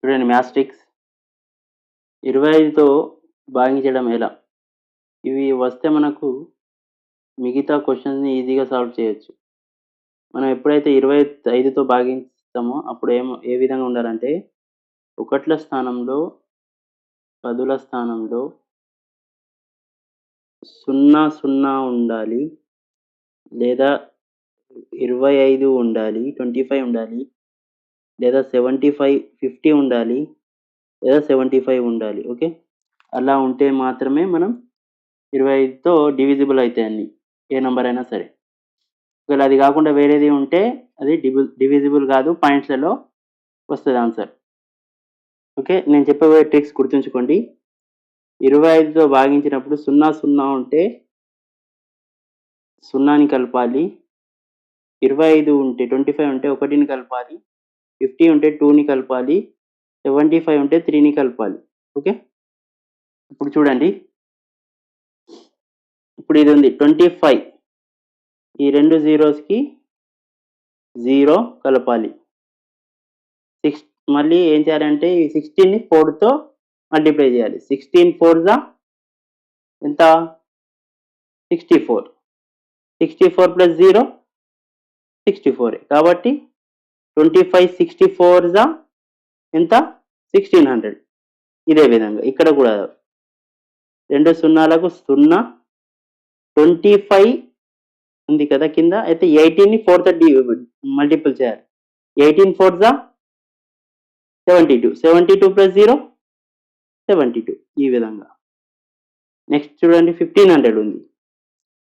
చూడండి మ్యాథ్స్టిక్స్ 25తో భాగించడం ఎలా? ఇవి వస్తే మనకు మిగతా క్వెషన్స్‌ని ఈజీగా సాల్వ్ చేయొచ్చు. మనం ఎప్పుడైతే 25తో భాగిస్తామో అప్పుడు ఏ విధంగా ఉండాలంటే, ఒకట్ల స్థానంలో, పదుల స్థానంలో 0 ఉండాలి. లేదా 25 ఉండాలి. 25 ఉండాలి. లేదా 75, 50 ఉండాలి. లేదా 75 ఉండాలి. ఓకే. అలా ఉంటే మాత్రమే మనం 25తో డివిజిబుల్ అయితాయి అన్నీ. ఏ నంబర్ అయినా సరే. ఒకవేళ అది కాకుండా వేరేది ఉంటే అది డివిజిబుల్ కాదు. పాయింట్స్‌లలో వస్తది ఆన్సర్. ఓకే. నేను చెప్పబోయే ట్రిక్స్ గుర్తుంచుకోండి. 25తో భాగించినప్పుడు 0 ఉంటే 0ని కలపాలి. 25 ఉంటే 25 ఉంటే 1ని కలపాలి. 50 ఉంటే 2ని కలపాలి. 75 ఉంటే 3ని కలపాలి. ఓకే. ఇప్పుడు చూడండి. ఇప్పుడు ఇది ఉంది 25. ఈ 2 జీరోస్‌కి 0 కలపాలి. మళ్ళీ ఏం చేయాలంటే ఈ 16ని 4తో మల్టిప్లై చేయాలి. 16 4 ఎంత? 64. 64 ప్లస్ 0 64. కాబట్టి 25 64 ఎంత? 1600. ఇదే విధంగా ఇక్కడ కూడా 2 సున్నాలకు 0. 25 ఉంది కదా కింద. అయితే 18ని 4తో మల్టిపుల్ చేయాలి. 18 4 72. 72 ప్లస్ 0 72. ఈ విధంగా. నెక్స్ట్ చూడండి 1500 ఉంది.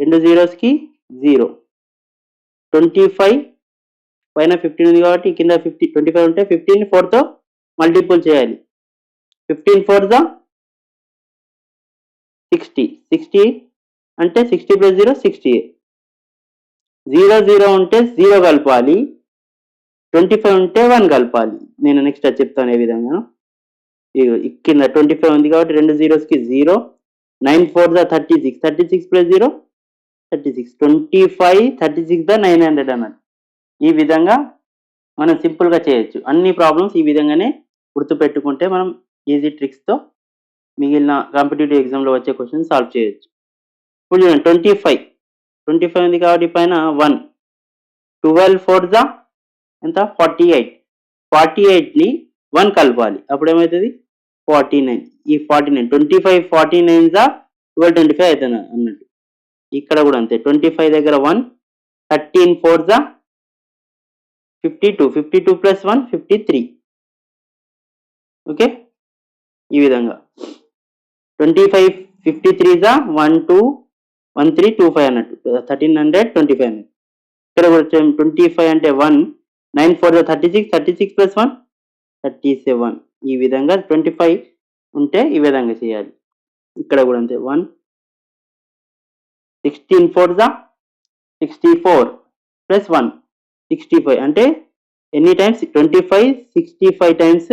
2 జీరోస్‌కి 0. 25 పైన 15 ఉంది కాబట్టి కింద 25 ఉంటే 15ని 4తో మల్టిపుల్ చేయాలి. 15 4 60. 60 అంటే 60 ప్లస్ 0 60. 0 ఉంటే 0 కలపాలి. 25 ఉంటే 1 కలపాలి. నేను నెక్స్ట్ అది చెప్తాను ఏ విధంగా. కింద 25 ఉంది కాబట్టి 2 జీరోస్‌కి 0. 9 4 36. 36 ప్లస్ 0 36. 25 36 900 అన్నట్టు. ఈ విధంగా మనం సింపుల్‌గా చేయొచ్చు. అన్ని ప్రాబ్లమ్స్ ఈ విధంగానే గుర్తుపెట్టుకుంటే మనం ఈజీ ట్రిక్స్‌తో మిగిలిన కాంపిటీటివ్ ఎగ్జామ్‌లో వచ్చే క్వెషన్స్ సాల్వ్ చేయొచ్చు. ఇప్పుడు చూడండి 25 ఉంది కాబట్టి పైన 1. 12 4 ఎంత? 48. 48ని 1 కలపాలి. అప్పుడు ఏమవుతుంది? 49. ఈ 49 25 49 12 25 అవుతుంది అన్నట్టు. ఇక్కడ కూడా అంతే. 25 దగ్గర 1. 13 4 52. 52 ప్లస్ 1 53. ఓకే. ఈ విధంగా 25 53 1 2 1 3 2 5 అన్నట్టు. 1325 అన్నట్టు. ఇక్కడ కూడా 25 అంటే 1. 9 4 36. 36 ప్లస్ 1 37. ఈ విధంగా 25 ఉంటే ఈ విధంగా చేయాలి. ఇక్కడ కూడా అంతే. 1 16 4 64 ప్లస్ 1 65 అంటే ఎన్ని టైమ్స్ 25 65 టైమ్స్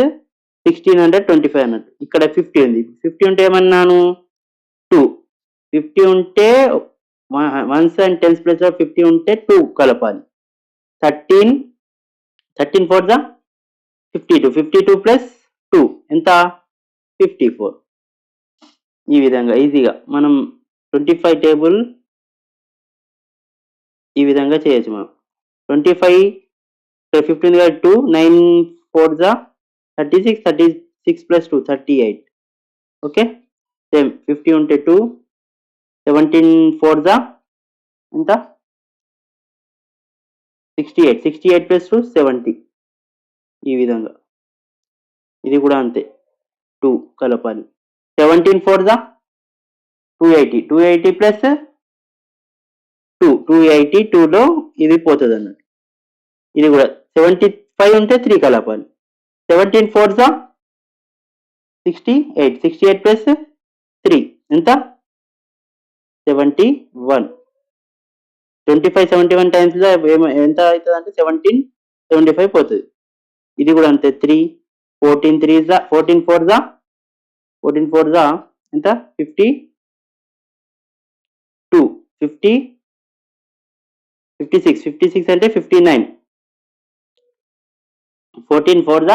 1625 అన్నట్టు. ఇక్కడ 50 ఉంది. 50 ఉంటే ఏమన్నాను 2. 50 ఉంటే 1s and 10s ప్లస్ 50 ఉంటే 2 కలపాలి. 13 4 52. 52 ప్లస్ 2 ఎంత? 54. ఈ విధంగా ఈజీగా మనం 25 టేబుల్ ఈ విధంగా చేయొచ్చు మనం. 25 15 2 9 4 36. 36 ప్లస్ 2 38. ఓకే. సేమ్ 50 ఉంటే 2. 17 4 ఎంత? 68. 68 ప్లస్ 2 70. ఈ విధంగా ఇది కూడా అంతే. 2 కలపాలి. 17 4 280. 280 ప్లస్ 2 280. 2లో ఇది పోతుంది అన్నట్టు. ఇది కూడా 75 ఉంటే 3 కలపాలి. 17 4 68. 68 ప్లస్ 3 ఎంత? 71. 25 71 టైమ్స్ లో ఎంత అవుతుంది అంటే 17 75 పోతుంది. ఇది కూడా అంతే. 3 14 3 14 4 14 4 ఎంత? 52. 50 56. 56 అంటే 59. 14 4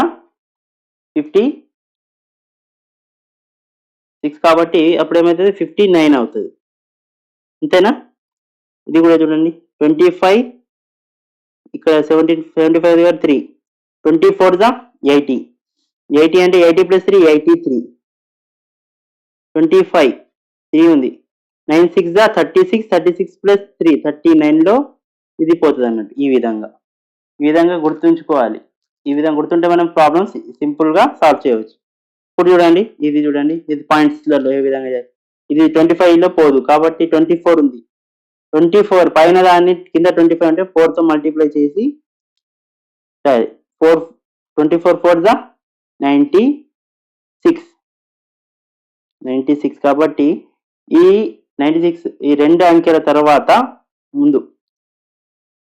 56 కాబట్టి అప్పుడు ఏమవుతుంది 59 అవుతుంది. అంతేనా? ఇది కూడా చూడండి 25 ఇక్కడ 75 దగ్గర 3 24 80 80 అంటే 80 ప్లస్ 3 83 25 3 ఉంది 9 6 36 36 ప్లస్ 3 39 లో ఇది పోతుంది అన్నట్టు. ఈ విధంగా గుర్తుంచుకోవాలి. ఈ విధంగా గుర్తుంటే మనం ప్రాబ్లమ్స్ సింపుల్ గా సాల్వ్ చేయవచ్చు. ఇప్పుడు చూడండి ఇది పాయింట్స్లలో ఏ విధంగా ఇది 25 లో పోదు కాబట్టి 24 ఉంది. 24 పైన దాన్ని కింద 25 అంటే 4 తో మల్టిప్లై చేసి 24 4 96 కాబట్టి ఈ 96 ఈ రెండు అంకెల తర్వాత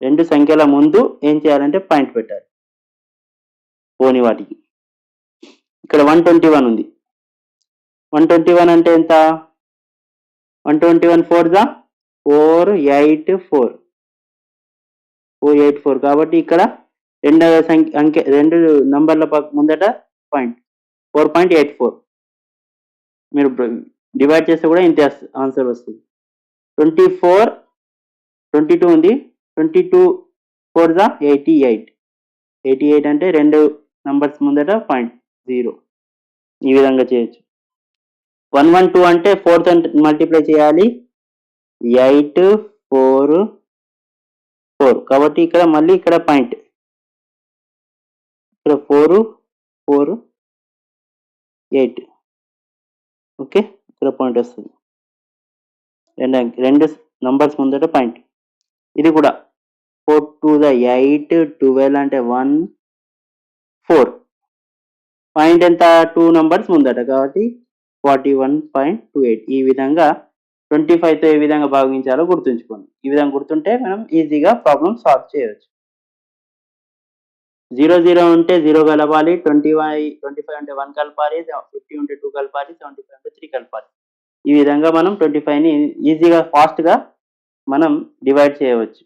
రెండు సంఖ్యల ముందు ఏం చేయాలంటే పాయింట్ పెట్టాలి పోని వాటికి. ఇక్కడ 121 ఉంది. 121 అంటే ఎంత? 121 4 484 కాబట్టి ఇక్కడ రెండు నంబర్ల ముందట పాయింట్ 4.84 మీరు డివైడ్ చేస్తే కూడా ఇంత ఆన్సర్ వస్తుంది. 22 ఉంది. 22 4 88 అంటే రెండు నంబర్స్ ముందట 0. ఈ విధంగా చేయొచ్చు. 112 అంటే 4 తో మల్టిప్లై చేయాలి 8 4 4 కాబట్టి ఇక్కడ మళ్ళీ ఇక్కడ పాయింట్ ఇక్కడ 4 4 8 ఓకే ఇక్కడ పాయింట్ వస్తుంది. రెండు నంబర్స్ ముందట పాయింట్. ఇది కూడా 4 2 8 12 అంటే 1 4 పాయింట్ ఎంత 2 నంబర్స్ ముందట కాబట్టి 41.28. ఈ విధంగా 25 తో ఏ విధంగా భాగించాలో గుర్తుంచుకోండి. ఈ విధంగా గుర్తుంటే మనం ఈజీగా ప్రాబ్లమ్ సాల్వ్ చేయవచ్చు. 0 ఉంటే 0 కలపాలి, 25 అంటే 1 కలపాలి, 50 ఉంటే 2 కలపాలి, 75 అంటే 3 కలపాలి. ఈ విధంగా మనం 25ని ఈజీగా ఫాస్ట్గా మనం డివైడ్ చేయవచ్చు.